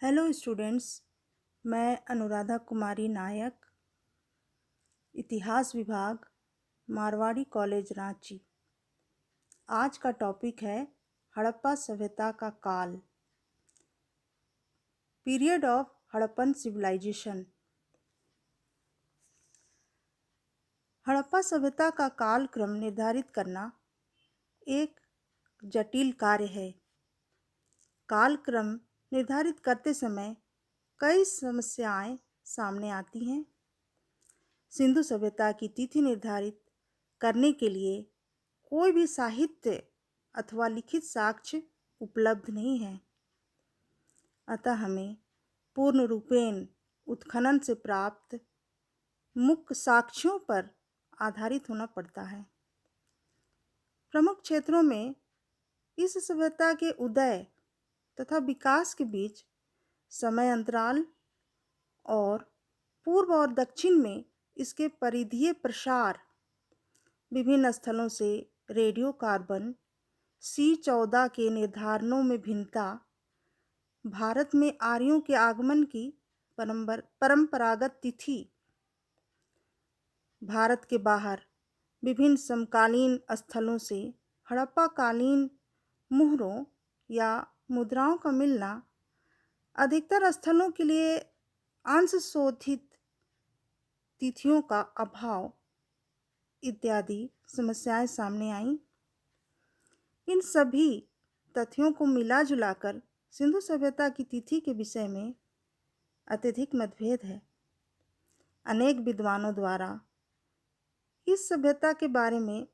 Hello students, मैं अनुराधा कुमारी नायक, इतिहास विभाग, मारवाड़ी कॉलेज रांची। आज का टॉपिक है हड़प्पा सभ्यता का काल, period of Harappan civilisation. Harappa सभ्यता का कालक्रम निर्धारित करना एक जटिल कार्य है। कालक्रम निर्धारित करते समय कई समस्याएं सामने आती हैं। सिंधु सभ्यता की तिथि निर्धारित करने के लिए कोई भी साहित्य अथवा लिखित साक्ष्य उपलब्ध नहीं है, अतः हमें पूर्ण रूपेण उत्खनन से प्राप्त मुख्य साक्ष्यों पर आधारित होना पड़ता है। प्रमुख क्षेत्रों में इस सभ्यता के उदय तथा विकास के बीच समय अंतराल और पूर्व और दक्षिण में इसके परिधीय प्रसार, विभिन्न स्थलों से रेडियो कार्बन C14 के निर्धारणों में भिन्नता, भारत में आर्यों के आगमन की परंपरागत तिथि, भारत के बाहर विभिन्न समकालीन स्थलों से हड़प्पा कालीन मुहरों या मुद्राओं का मिलना, अधिकतर स्थलों के लिए अंश शोधित तिथियों का अभाव इत्यादि समस्याएं सामने आईं। इन सभी तथ्यों को मिला जुलाकर सिंधु सभ्यता की तिथि के विषय में अत्यधिक मतभेद है। अनेक विद्वानों द्वारा इस सभ्यता के बारे में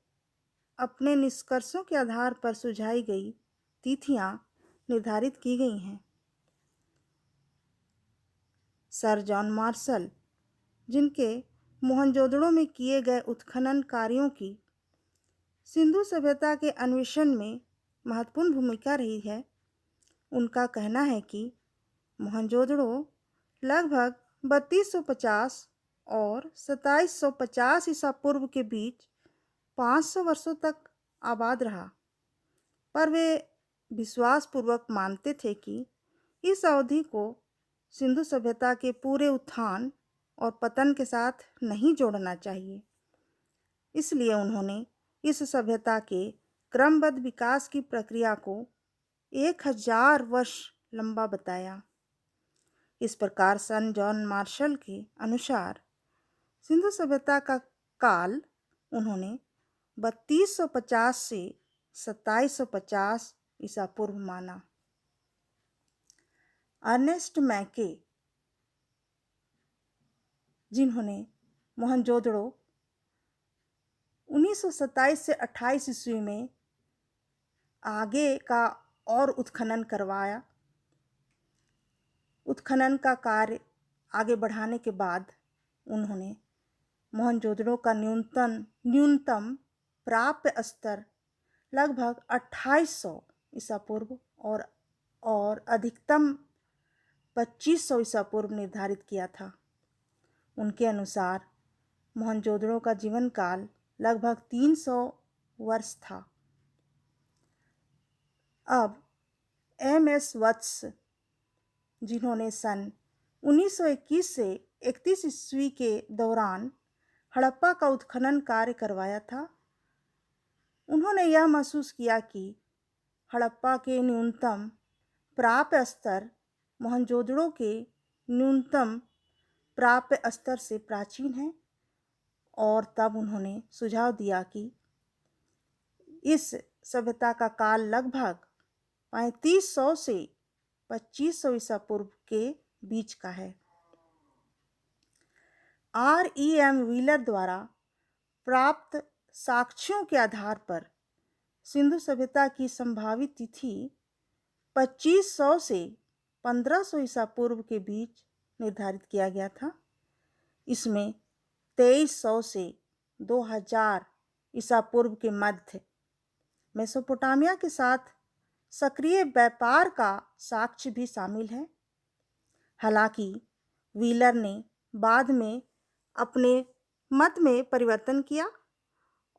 अपने निष्कर्षों के आधार पर सुझाई गई तिथियां निर्धारित की गई हैं। सर जॉन मार्शल, जिनके मोहनजोदड़ो में किए गए उत्खनन कार्यों की सिंधु सभ्यता के अन्वेषण में महत्वपूर्ण भूमिका रही है, उनका कहना है कि मोहनजोदड़ो लगभग 3250 और 2750 ईसा पूर्व के बीच 500 वर्षों तक आबाद रहा, पर वे विश्वासपूर्वक मानते थे कि इस अवधि को सिंधु सभ्यता के पूरे उत्थान और पतन के साथ नहीं जोड़ना चाहिए। इसलिए उन्होंने इस सभ्यता के क्रमबद्ध विकास की प्रक्रिया को 1000 वर्ष लंबा बताया। इस प्रकार सन जॉन मार्शल के अनुसार सिंधु सभ्यता का काल उन्होंने 3250 से 2750 ईसा पूर्व माना। अर्नेस्ट मैके, जिन्होंने मोहनजोदड़ो 1927 से 28 ईस्वी में आगे का और उत्खनन करवाया, उत्खनन का कार्य आगे बढ़ाने के बाद उन्होंने मोहनजोदड़ो का न्यूनतम प्राप्य स्तर लगभग 2800 ईसा पूर्व और अधिकतम 2500 ईसा पूर्व निर्धारित किया था। उनके अनुसार मोहनजोदड़ो का जीवन काल लगभग 300 वर्ष था। अब MS वत्स, जिन्होंने सन 1921 से 31 ईस्वी के दौरान हड़प्पा का उत्खनन कार्य करवाया था, उन्होंने यह महसूस किया कि हड़प्पा के न्यूनतम प्राप्य स्तर मोहनजोदड़ो के न्यूनतम प्राप्य स्तर से प्राचीन है, और तब उन्होंने सुझाव दिया कि इस सभ्यता का काल लगभग 3500 से 2500 ईसा पूर्व के बीच का है। REM व्हीलर द्वारा प्राप्त साक्ष्यों के आधार पर सिंधु सभ्यता की संभावित तिथि 2500 से 1500 ईसा पूर्व के बीच निर्धारित किया गया था। इसमें 2300 से 2000 ईसा पूर्व के मध्य मेसोपोटामिया के साथ सक्रिय व्यापार का साक्ष्य भी शामिल है। हालांकि व्हीलर ने बाद में अपने मत में परिवर्तन किया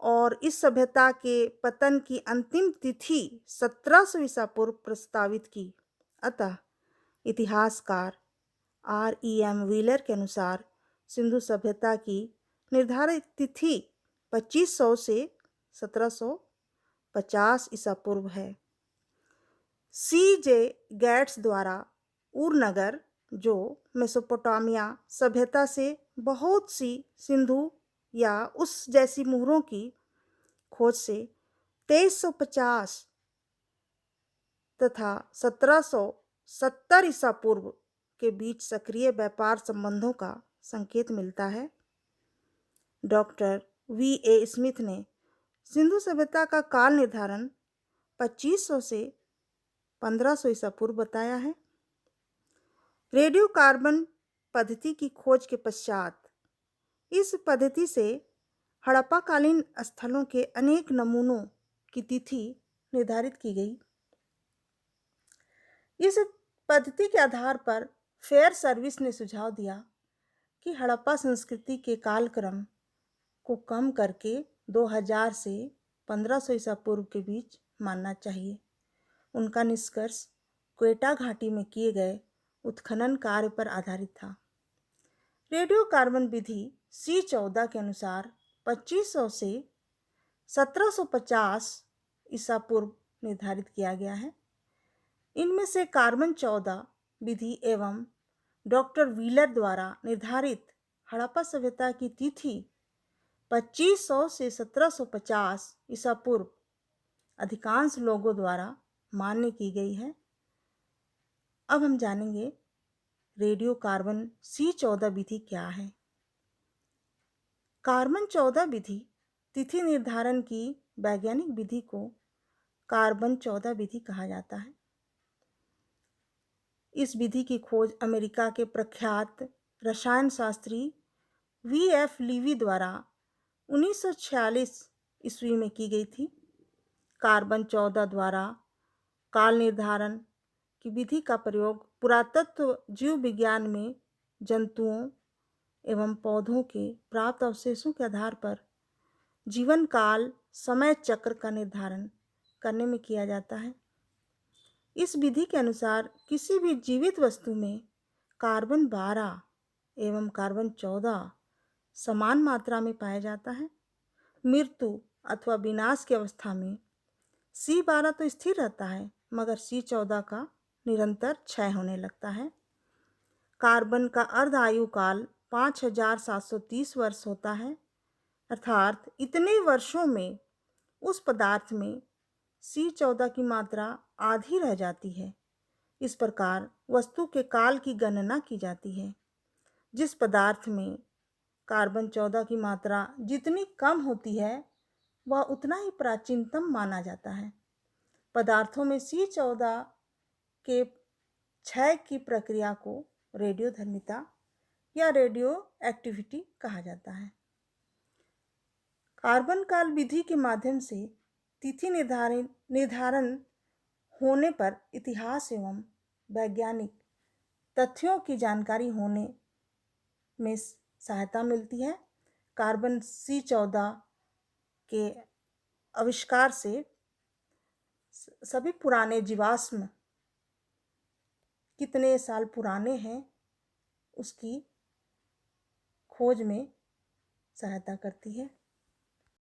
और इस सभ्यता के पतन की अंतिम तिथि 1700 ईसा पूर्व प्रस्तावित की। अतः इतिहासकार R.E.M. व्हीलर के अनुसार सिंधु सभ्यता की निर्धारित तिथि 2500 से 1750 ईसा पूर्व है। C.J. गेट्स द्वारा उर नगर, जो मेसोपोटामिया सभ्यता से बहुत सी सिंधु या उस जैसी मुहरों की खोज से 2350 तथा 1770 ईसा पूर्व के बीच सक्रिय व्यापार संबंधों का संकेत मिलता है। Doctor V.A. स्मिथ ने सिंधु सभ्यता का काल निर्धारण 2500 से 1500 ईसा पूर्व बताया है। रेडियो कार्बन पद्धति की खोज के पश्चात इस पद्धति से हड़प्पाकालीन स्थलों के अनेक नमूनों की तिथि निर्धारित की गई। इस पद्धति के आधार पर फेयर सर्विस ने सुझाव दिया कि हड़प्पा संस्कृति के कालक्रम को कम करके 2000 से 1500 ईसा पूर्व के बीच मानना चाहिए। उनका निष्कर्ष क्वेटा घाटी में किए गए उत्खनन कार्य पर आधारित था। रेडियो कार्बन विधि C14 के अनुसार 2500 से 1750 ईसा पूर्व निर्धारित किया गया है। इनमें से कार्बन 14 विधि एवं डॉक्टर व्हीलर द्वारा निर्धारित हड़प्पा सभ्यता की तिथि 2500 से 1750 ईसा पूर्व अधिकांश लोगों द्वारा मान्य की गई है। अब हम जानेंगे रेडियो कार्बन C14 विधि क्या है। कार्बन 14 विधि तिथि निर्धारण की वैज्ञानिक विधि को कार्बन 14 विधि कहा जाता है। इस विधि की खोज अमेरिका के प्रख्यात रसायन शास्त्री V.F. लीवी द्वारा 1946 ईस्वी में की गई थी। कार्बन 14 द्वारा काल निर्धारण की विधि का प्रयोग पुरातत्व जीव विज्ञान में जंतुओं एवं पौधों के प्राप्त अवशेषों के आधार पर जीवन काल समय चक्र का निर्धारण करने में किया जाता है। इस विधि के अनुसार किसी भी जीवित वस्तु में कार्बन 12 एवं कार्बन 14 समान मात्रा में पाया जाता है। मृत्यु अथवा विनाश की अवस्था में C12 तो स्थिर रहता है, मगर C14 का निरंतर क्षय होने लगता है। कार्बन का अर्ध आयु काल 5730 वर्ष होता है, अर्थात इतने वर्षों में उस पदार्थ में C14 की मात्रा आधी रह जाती है। इस प्रकार वस्तु के काल की गणना की जाती है। जिस पदार्थ में कार्बन 14 की मात्रा जितनी कम होती है वह उतना ही प्राचीनतम माना जाता है। पदार्थों में C14 के क्षय की प्रक्रिया को रेडियोधर्मिता या रेडियो एक्टिविटी कहा जाता है। कार्बन काल विधि के माध्यम से तिथि निर्धारण होने पर इतिहास एवं वैज्ञानिक तथ्यों की जानकारी होने में सहायता मिलती है। कार्बन C14 के आविष्कार से सभी पुराने जीवाश्म कितने साल पुराने हैं उसकी खोज में सहायता करती है।